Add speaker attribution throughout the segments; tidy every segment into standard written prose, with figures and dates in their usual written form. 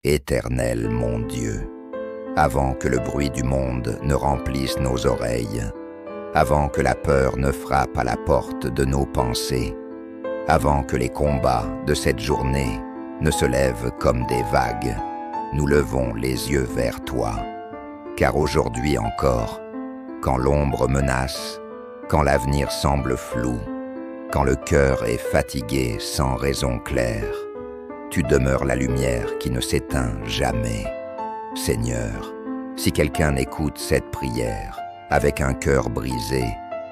Speaker 1: Éternel mon Dieu, avant que le bruit du monde ne remplisse nos oreilles, avant que la peur ne frappe à la porte de nos pensées, avant que les combats de cette journée ne se lèvent comme des vagues, nous levons les yeux vers toi. Car aujourd'hui encore, quand l'ombre menace, quand l'avenir semble flou, quand le cœur est fatigué sans raison claire, tu demeures la lumière qui ne s'éteint jamais. Seigneur, si quelqu'un écoute cette prière avec un cœur brisé,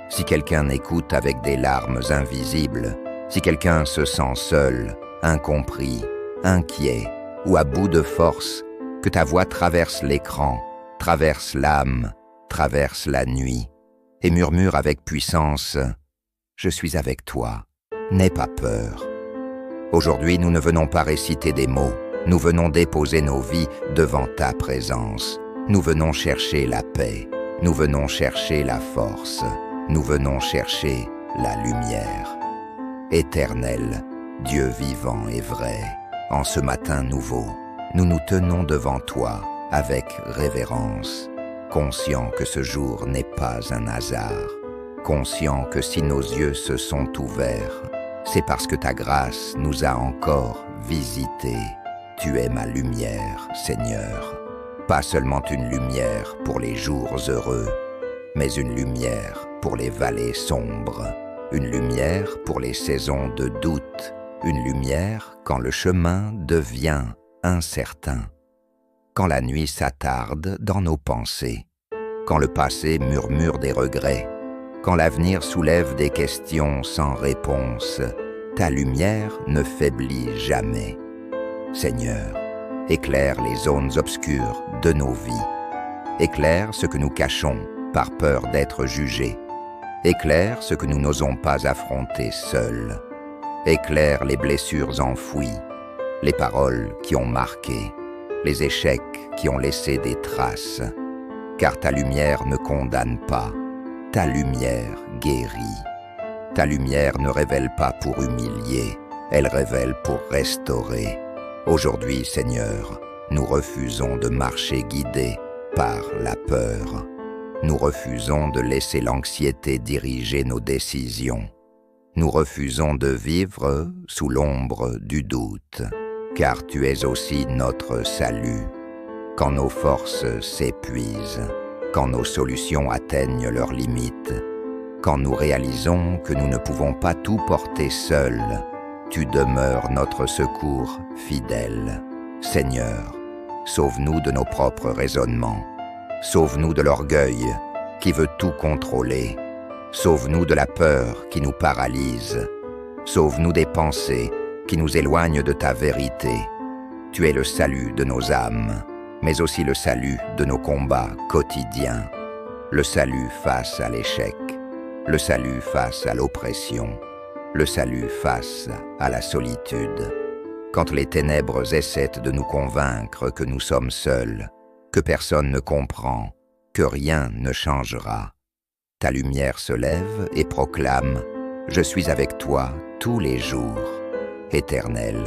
Speaker 1: si quelqu'un écoute avec des larmes invisibles, si quelqu'un se sent seul, incompris, inquiet ou à bout de force, que ta voix traverse l'écran, traverse l'âme, traverse la nuit, et murmure avec puissance « Je suis avec toi, n'aie pas peur ». Aujourd'hui, nous ne venons pas réciter des mots, nous venons déposer nos vies devant ta présence. Nous venons chercher la paix, nous venons chercher la force, nous venons chercher la lumière. Éternel, Dieu vivant et vrai, en ce matin nouveau, nous nous tenons devant toi avec révérence, conscients que ce jour n'est pas un hasard, conscients que si nos yeux se sont ouverts, c'est parce que ta grâce nous a encore visités. Tu es ma lumière, Seigneur, pas seulement une lumière pour les jours heureux, mais une lumière pour les vallées sombres, une lumière pour les saisons de doute, une lumière quand le chemin devient incertain, quand la nuit s'attarde dans nos pensées, quand le passé murmure des regrets, quand l'avenir soulève des questions sans réponse, ta lumière ne faiblit jamais. Seigneur, éclaire les zones obscures de nos vies. Éclaire ce que nous cachons par peur d'être jugés. Éclaire ce que nous n'osons pas affronter seuls. Éclaire les blessures enfouies, les paroles qui ont marqué, les échecs qui ont laissé des traces. Car ta lumière ne condamne pas, ta lumière guérit. Ta lumière ne révèle pas pour humilier, elle révèle pour restaurer. Aujourd'hui, Seigneur, nous refusons de marcher guidés par la peur. Nous refusons de laisser l'anxiété diriger nos décisions. Nous refusons de vivre sous l'ombre du doute, car tu es aussi notre salut. Quand nos forces s'épuisent, quand nos solutions atteignent leurs limites, quand nous réalisons que nous ne pouvons pas tout porter seuls, tu demeures notre secours fidèle. Seigneur, sauve-nous de nos propres raisonnements. Sauve-nous de l'orgueil qui veut tout contrôler. Sauve-nous de la peur qui nous paralyse. Sauve-nous des pensées qui nous éloignent de ta vérité. Tu es le salut de nos âmes, mais aussi le salut de nos combats quotidiens. Le salut face à l'échec, le salut face à l'oppression, le salut face à la solitude. Quand les ténèbres essaient de nous convaincre que nous sommes seuls, que personne ne comprend, que rien ne changera, ta lumière se lève et proclame « Je suis avec toi tous les jours ». Éternel,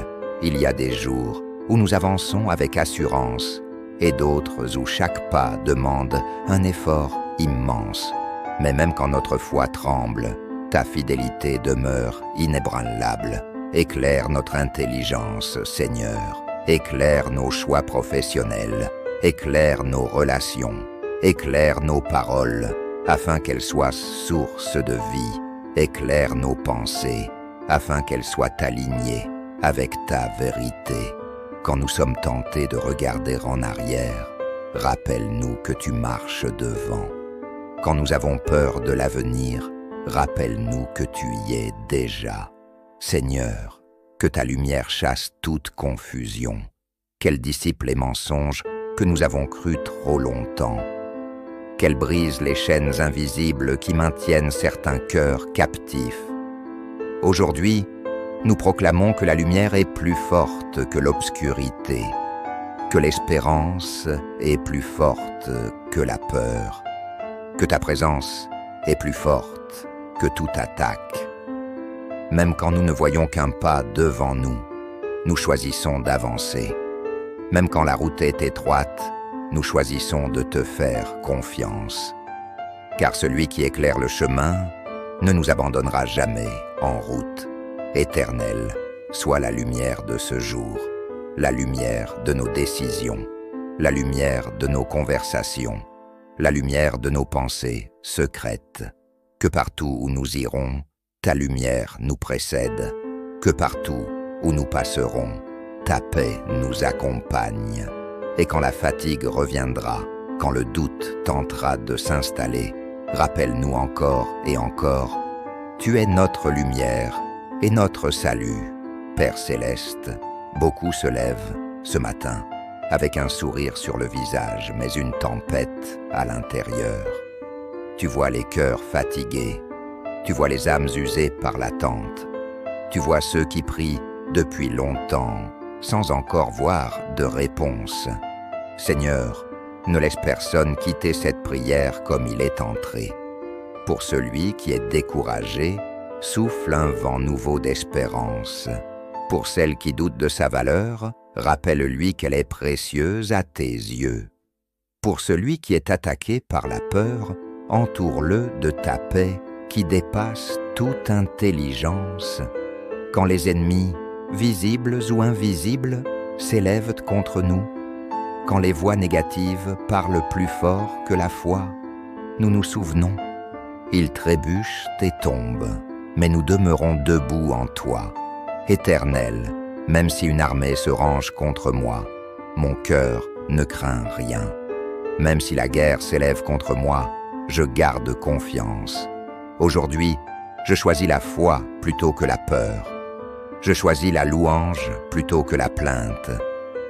Speaker 1: il y a des jours où nous avançons avec assurance et d'autres où chaque pas demande un effort immense. Mais même quand notre foi tremble, ta fidélité demeure inébranlable. Éclaire notre intelligence, Seigneur. Éclaire nos choix professionnels. Éclaire nos relations. Éclaire nos paroles, afin qu'elles soient source de vie. Éclaire nos pensées, afin qu'elles soient alignées avec ta vérité. Quand nous sommes tentés de regarder en arrière, rappelle-nous que tu marches devant. Quand nous avons peur de l'avenir, rappelle-nous que tu y es déjà. Seigneur, que ta lumière chasse toute confusion, qu'elle dissipe les mensonges que nous avons crus trop longtemps, qu'elle brise les chaînes invisibles qui maintiennent certains cœurs captifs. Aujourd'hui, nous proclamons que la lumière est plus forte que l'obscurité, que l'espérance est plus forte que la peur, que ta présence est plus forte que toute attaque. Même quand nous ne voyons qu'un pas devant nous, nous choisissons d'avancer. Même quand la route est étroite, nous choisissons de te faire confiance. Car celui qui éclaire le chemin ne nous abandonnera jamais en route. Éternel, sois la lumière de ce jour, la lumière de nos décisions, la lumière de nos conversations, la lumière de nos pensées secrètes. Que partout où nous irons, ta lumière nous précède. Que partout où nous passerons, ta paix nous accompagne. Et quand la fatigue reviendra, quand le doute tentera de s'installer, rappelle-nous encore et encore, tu es notre lumière et notre salut. Père céleste, beaucoup se lèvent ce matin avec un sourire sur le visage, mais une tempête à l'intérieur. Tu vois les cœurs fatigués, tu vois les âmes usées par l'attente, tu vois ceux qui prient depuis longtemps, sans encore voir de réponse. Seigneur, ne laisse personne quitter cette prière comme il est entré. Pour celui qui est découragé, souffle un vent nouveau d'espérance. Pour celle qui doute de sa valeur, rappelle-lui qu'elle est précieuse à tes yeux. Pour celui qui est attaqué par la peur, entoure-le de ta paix qui dépasse toute intelligence. Quand les ennemis, visibles ou invisibles, s'élèvent contre nous, quand les voix négatives parlent plus fort que la foi, nous nous souvenons. Ils trébuchent et tombent, mais nous demeurons debout en toi. Éternel, même si une armée se range contre moi, mon cœur ne craint rien. Même si la guerre s'élève contre moi, je garde confiance. Aujourd'hui, je choisis la foi plutôt que la peur. Je choisis la louange plutôt que la plainte.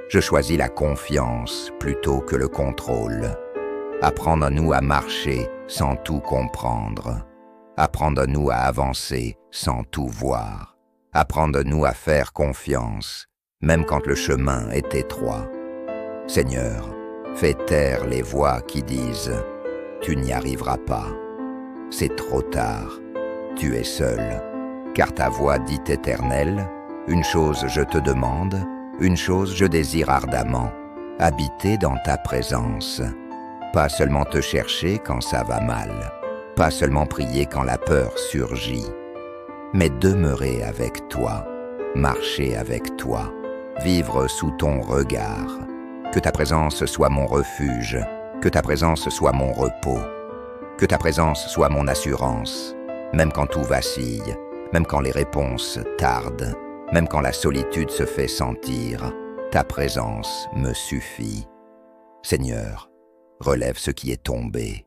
Speaker 1: Je choisis la confiance plutôt que le contrôle. Apprends-nous à marcher sans tout comprendre. Apprends-nous à avancer sans tout voir. Apprends-nous à faire confiance, même quand le chemin est étroit. Seigneur, fais taire les voix qui disent « Tu n'y arriveras pas ». C'est trop tard, tu es seul, car ta voix dit éternelle, une chose je te demande, une chose je désire ardemment, habiter dans ta présence. Pas seulement te chercher quand ça va mal, pas seulement prier quand la peur surgit, mais demeurer avec toi, marcher avec toi, vivre sous ton regard. Que ta présence soit mon refuge, que ta présence soit mon repos, que ta présence soit mon assurance, même quand tout vacille, même quand les réponses tardent, même quand la solitude se fait sentir, ta présence me suffit. Seigneur, relève ce qui est tombé,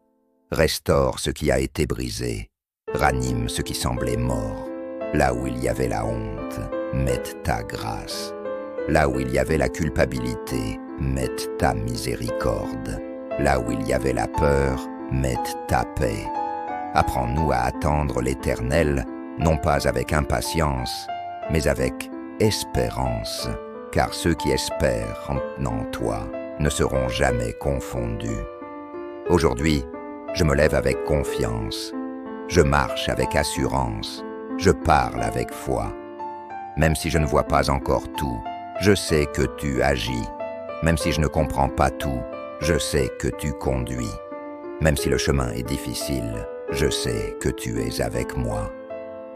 Speaker 1: restaure ce qui a été brisé, ranime ce qui semblait mort. Là où il y avait la honte, mette ta grâce. Là où il y avait la culpabilité, mette ta miséricorde. Là où il y avait la peur, mette ta paix. Apprends-nous à attendre l'Éternel, non pas avec impatience, mais avec espérance, car ceux qui espèrent en toi ne seront jamais confondus. Aujourd'hui, je me lève avec confiance, je marche avec assurance, je parle avec foi. Même si je ne vois pas encore tout, je sais que tu agis. Même si je ne comprends pas tout, je sais que tu conduis. Même si le chemin est difficile, je sais que tu es avec moi.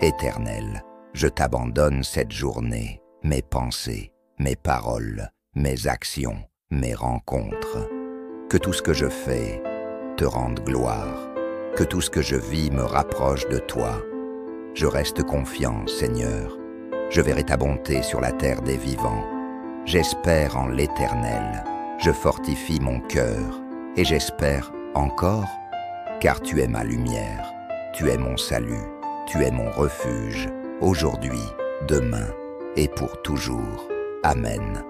Speaker 1: Éternel, je t'abandonne cette journée, mes pensées, mes paroles, mes actions, mes rencontres. Que tout ce que je fais te rende gloire. Que tout ce que je vis me rapproche de toi. Je reste confiant, Seigneur. Je verrai ta bonté sur la terre des vivants. J'espère en l'Éternel. Je fortifie mon cœur et j'espère encore, car tu es ma lumière, tu es mon salut, tu es mon refuge, aujourd'hui, demain et pour toujours. Amen.